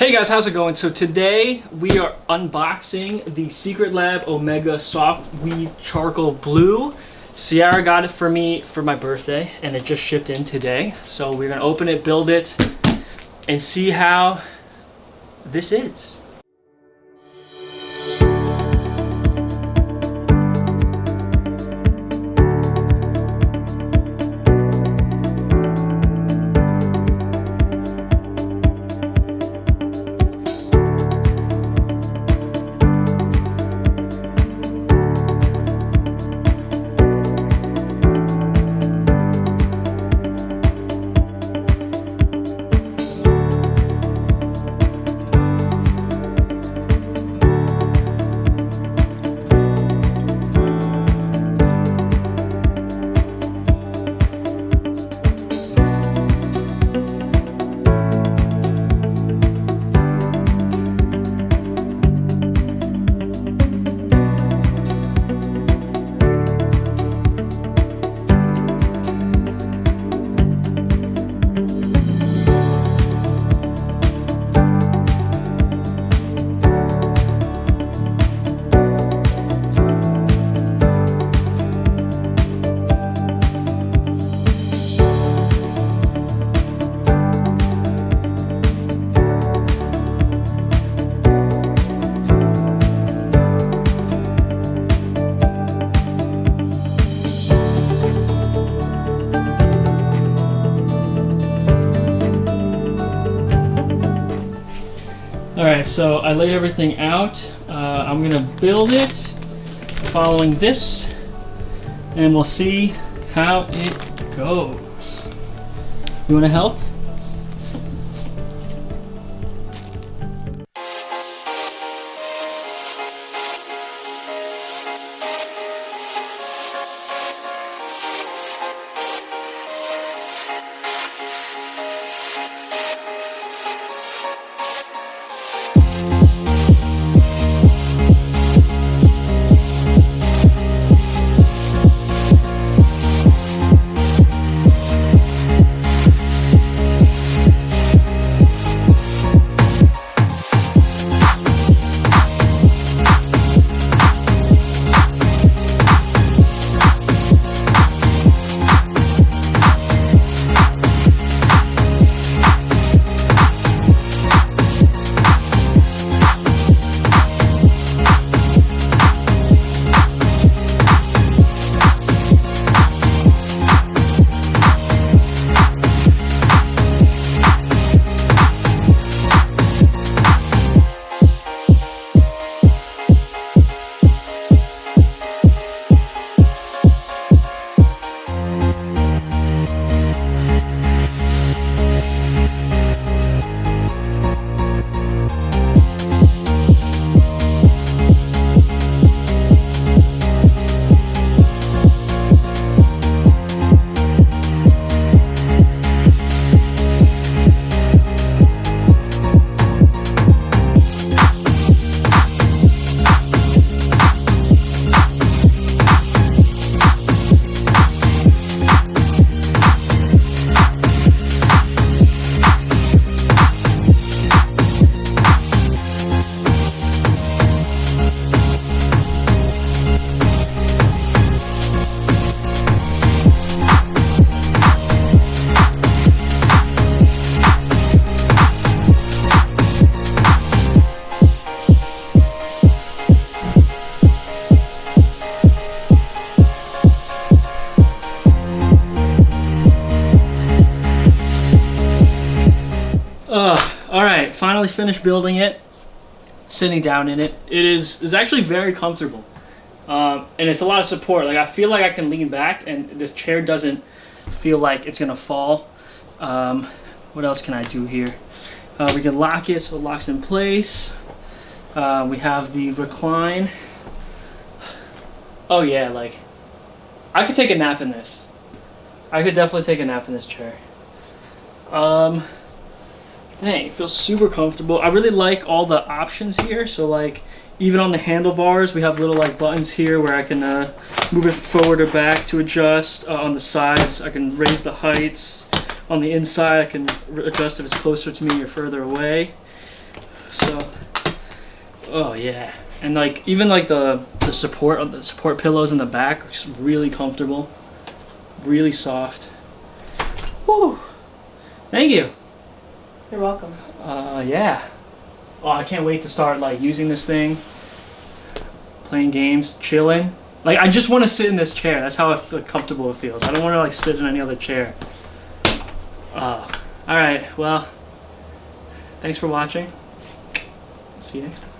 Hey guys, how's it going? So today we are unboxing the Secretlab Omega Soft Weave Charcoal Blue. Ciara got it for me for my birthday and it just shipped in today. So we're gonna open it, build it, and see how this is. Alright, so I laid everything out. I'm gonna build it following this, and we'll see how it goes. You wanna help? Alright, finally finished building it, sitting down in it. It's actually very comfortable, and it's a lot of support. Like, I feel like I can lean back and the chair doesn't feel like it's gonna fall. What else can I do here? We can lock it so it locks in place. We have the recline. Oh yeah, like, I could take a nap in this. I could definitely take a nap in this chair. Dang, it feels super comfortable. I really like all the options here. So like, even on the handlebars, we have little like buttons here where I can move it forward or back to adjust. On the sides, I can raise the heights. On the inside, I can adjust if it's closer to me or further away. So, oh yeah, and like even like the support pillows in the back looks really comfortable, really soft. Whew. Thank you. You're welcome. Yeah. Oh, I can't wait to start like using this thing, playing games, chilling. Like I just want to sit in this chair. That's how comfortable it feels. I don't want to like sit in any other chair. All right. Well, thanks for watching. See you next time.